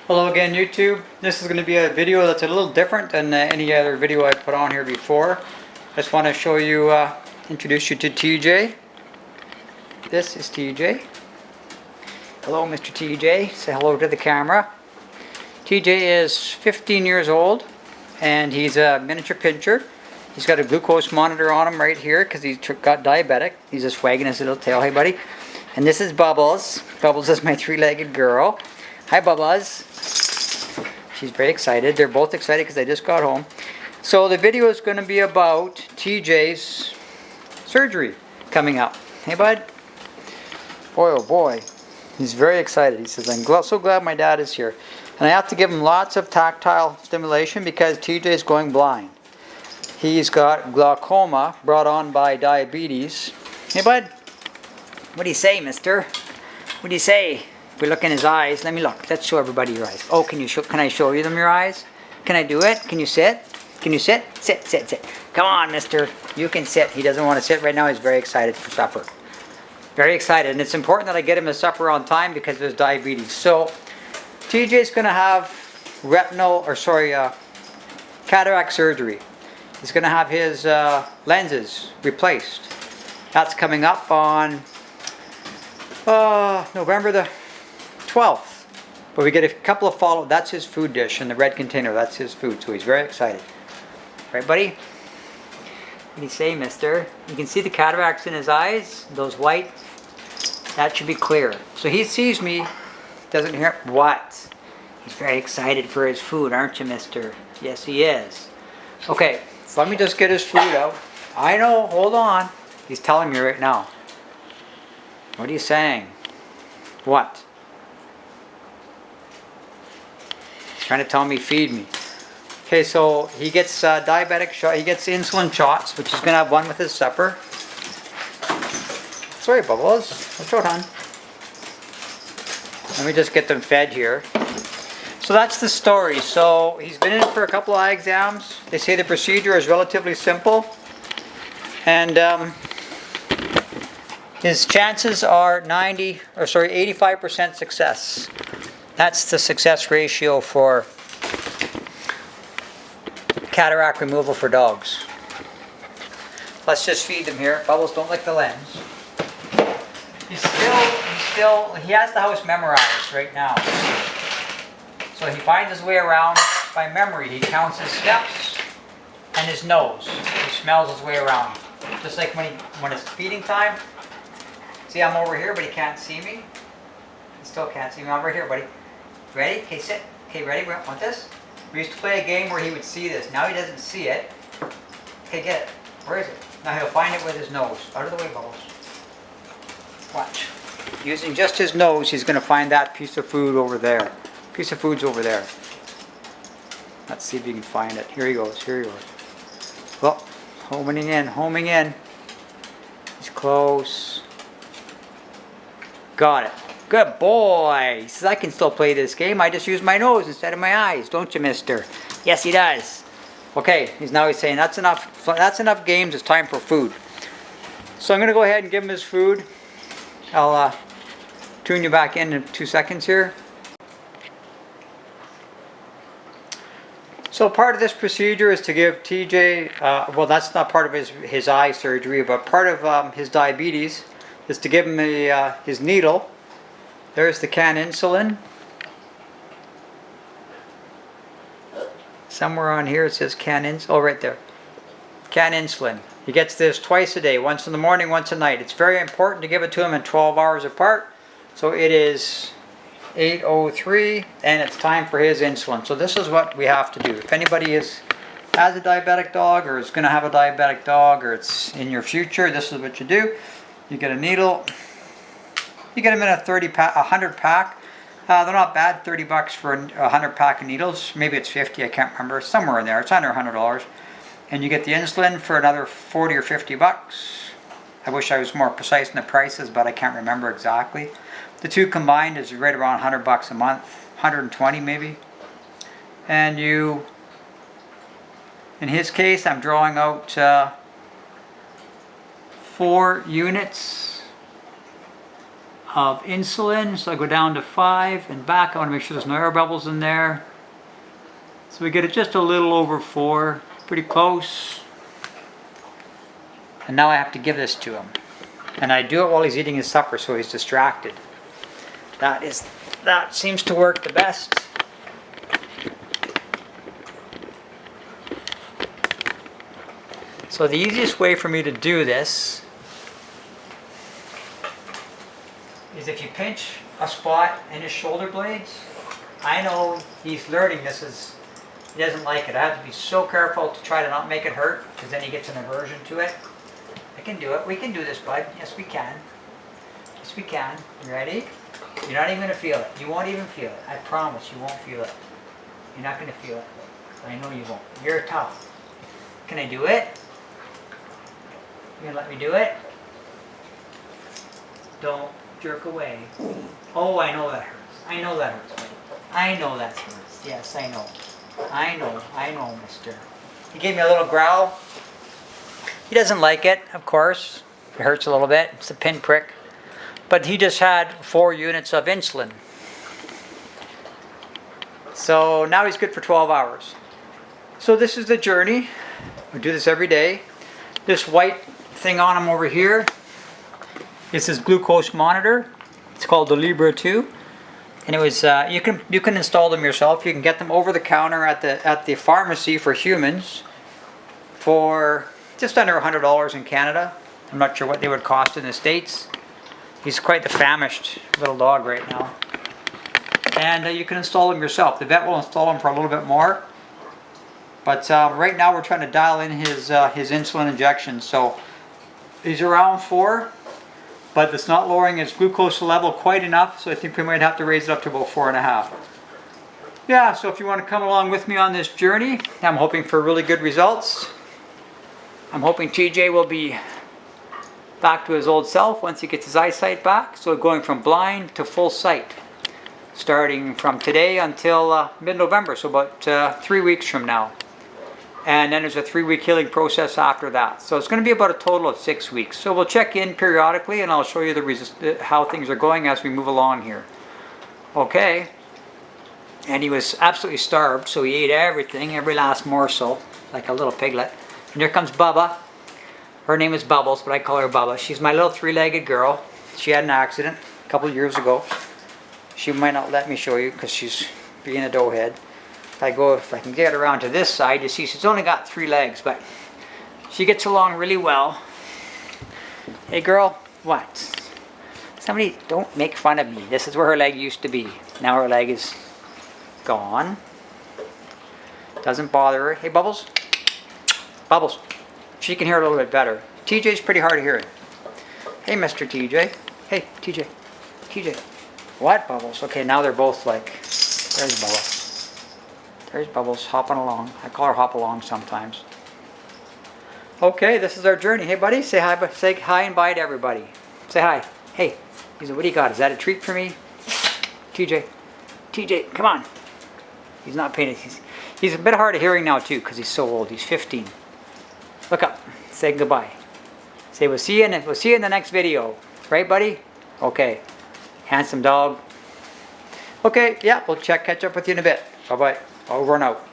Hello again, YouTube. This is going to be a video that's a little different than any other video I put on here before. I just want to show you, introduce you to TJ. This is TJ. Hello, Mr. TJ. Say hello to the camera. TJ is 15 years old and he's a miniature pinscher. He's got a glucose monitor on him right here because he's got diabetic. He's just wagging his little tail. Hey, buddy. And this is Bubbles. Bubbles is my three-legged girl. Hi, Bubbles. She's very excited. They're both excited because they just got home. So the video is going to be about TJ's surgery coming up. Hey, bud. Boy, oh boy. He's very excited. He says, I'm so glad my dad is here. And I have to give him lots of tactile stimulation because TJ is going blind. He's got glaucoma brought on by diabetes. Hey, bud. What do you say, mister? What do you say? If we look in his eyes, let me look. Let's show everybody your eyes. Oh, can I show you them, your eyes? Can I do it? Can you sit? Can you sit? Sit, sit, sit. Come on, mister. You can sit. He doesn't want to sit right now. He's very excited for supper. Very excited. And it's important that I get him his supper on time because of his diabetes. So, TJ's going to have cataract surgery. He's going to have his lenses replaced. That's coming up on November the 12th. But we get a couple of follow. That's his food dish in the red container. That's his food. So he's very excited. Right, buddy? What do you say, mister? You can see the cataracts in his eyes. Those white. That should be clear. So he sees me. Doesn't hear. What? He's very excited for his food, aren't you, mister? Yes, he is. Okay. So let me just get his food out. I know. Hold on. He's telling me right now. What are you saying? What? He's trying to tell me feed me. Okay, so he gets diabetic shot. He gets insulin shots, which he's gonna have one with his supper. Sorry, Bubbles. What's your hon? Let me just get them fed here. So that's the story. So he's been in for a couple of eye exams. They say the procedure is relatively simple, and his chances are 85% success. That's the success ratio for cataract removal for dogs. Let's just feed them here. Bubbles, don't lick the lens. He has the house memorized right now. So he finds his way around by memory. He counts his steps and his nose. He smells his way around. Just like when it's feeding time. See, I'm over here, but he can't see me. He still can't see me. I'm right here, buddy. Ready? Okay, sit. Okay, ready? Want this? We used to play a game where he would see this. Now he doesn't see it. Okay, get it. Where is it? Now he'll find it with his nose. Out of the way, Bubbles. Watch. Using just his nose, he's going to find that piece of food over there. Piece of food's over there. Let's see if you can find it. Here he goes. Here he goes. Oh, homing in. Homing in. He's close. Got it. Good boy. He says, I can still play this game. I just use my nose instead of my eyes. Don't you, mister? Yes, he does. Okay. He's saying, that's enough. That's enough games. It's time for food. So I'm going to go ahead and give him his food. I'll tune you back in 2 seconds here. So part of this procedure is to give TJ, well, that's not part of his eye surgery, but part of his diabetes is to give him his needle. There's the can insulin. Somewhere on here it says can insulin. Oh, right there. Can insulin. He gets this twice a day, once in the morning, once at night. It's very important to give it to him in 12 hours apart. So it is 8:03 and it's time for his insulin. So this is what we have to do. If anybody has a diabetic dog or is going to have a diabetic dog or it's in your future, this is what you do. You get a needle. You get them in a 100 pack. They're not bad. $30 for a 100 pack of needles. Maybe it's 50. I can't remember. Somewhere in there. It's under $100. And you get the insulin for another 40 or 50 bucks. I wish I was more precise in the prices, but I can't remember exactly. The two combined is right around $100 a month. 120 maybe. And you, in his case, I'm drawing out 4 units of insulin. So I go down to 5 and back. I want to make sure there's no air bubbles in there. So we get it just a little over 4, pretty close. And now I have to give this to him. And I do it while he's eating his supper so he's distracted. That seems to work the best. So the easiest way for me to do this is if you pinch a spot in his shoulder blades. I know he's learning this is, he doesn't like it. I have to be so careful to try to not make it hurt because then he gets an aversion to it. I can do it. We can do this, bud. Yes, we can. Yes, we can. You ready? You're not even going to feel it. You won't even feel it. I promise you won't feel it. You're not going to feel it. I know you won't. You're tough. Can I do it? You gonna let me do it? Don't jerk away. Oh, I know that hurts. I know that hurts. I know that hurts. Yes, I know. I know, mister. He gave me a little growl. He doesn't like it, of course. It hurts a little bit. It's a pinprick. But he just had 4 units of insulin. So now he's good for 12 hours. So this is the journey. We do this every day. This white thing on him over here is his glucose monitor. It's called the Libra 2. And it was you can install them yourself. You can get them over the counter at the pharmacy for humans for just under $100 in Canada. I'm not sure what they would cost in the States. He's quite the famished little dog right now. And you can install them yourself. The vet will install them for a little bit more. But right now we're trying to dial in his insulin injections. So he's around 4, but it's not lowering his glucose level quite enough. So I think we might have to raise it up to about 4.5. Yeah, so if you want to come along with me on this journey, I'm hoping for really good results. I'm hoping TJ will be back to his old self once he gets his eyesight back. So going from blind to full sight, starting from today until mid-November, so about 3 weeks from now. And then there's a 3-week healing process after that. So it's going to be about a total of 6 weeks. So we'll check in periodically and I'll show you how things are going as we move along here. Okay. And he was absolutely starved, so he ate everything, every last morsel, like a little piglet. And here comes Bubba. Her name is Bubbles, but I call her Bubba. She's my little 3-legged girl. She had an accident a couple of years ago. She might not let me show you because she's being a doughhead. If I can get around to this side, you see she's only got 3 legs, but she gets along really well. Hey girl, what? Somebody, don't make fun of me. This is where her leg used to be. Now her leg is gone. Doesn't bother her. Hey Bubbles. Bubbles. She can hear a little bit better. TJ's pretty hard of hearing. Hey Mr. TJ. Hey TJ. TJ. What, Bubbles? Okay, now they're both like, there's Bubba. There's Bubbles hopping along. I call her hop along sometimes. Okay, this is our journey. Hey buddy, say hi and bye to everybody. Say hi. Hey, he said, what do you got? Is that a treat for me? TJ, come on. He's not paying attention. He's a bit hard of hearing now too because he's so old. He's 15. Look up. Say goodbye. Say we'll see you in the next video. Right, buddy? Okay. Handsome dog. Okay, yeah, we'll catch up with you in a bit. Bye-bye. Over and out.